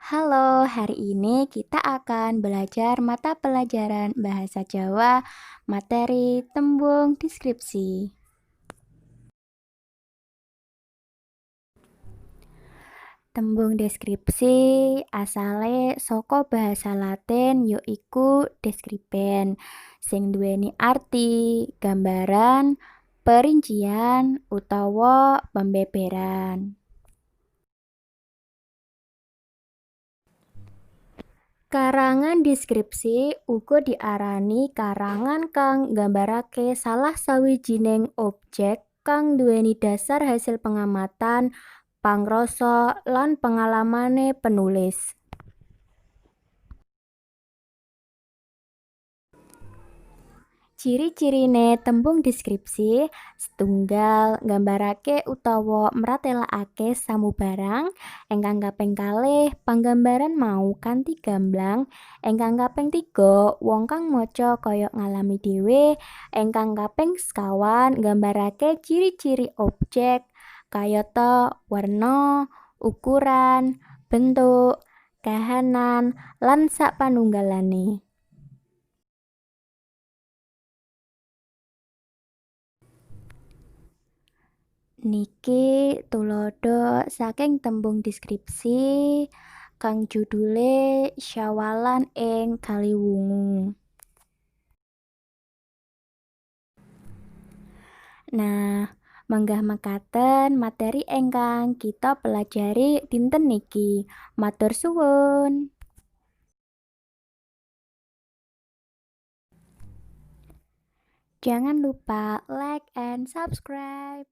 Halo, hari ini kita akan belajar mata pelajaran Bahasa Jawa, materi tembung deskripsi. Tembung deskripsi asale saka basa Latin yaiku describen, sing duweni arti gambaran, perincian utawa pembeberan. Karangan deskripsi uga diarani karangan kang nggambarake salah sawijining objek kang duweni dasar hasil pengamatan, pangrasa, lan pengalamane penulis. Ciri-cirine tembung deskripsi setunggal nggambarake utawa mratelakake samubarang, ingkang kaping kalih panggambaran mau kanthi gamblang, ingkang kaping 3 wong kang maca kaya ngalami dhewe, ingkang kaping sekawan nggambarake ciri-ciri objek kayata warna, ukuran, bentuk, kahanan, lan sapanunggalane. Niki tulodo saking tembung deskripsi kang judule Syawalan ing Kaliwungu. Nah, menggah mekaten materi ingkang kita pelajari dinten niki. Matur suwun. Jangan lupa like and subscribe.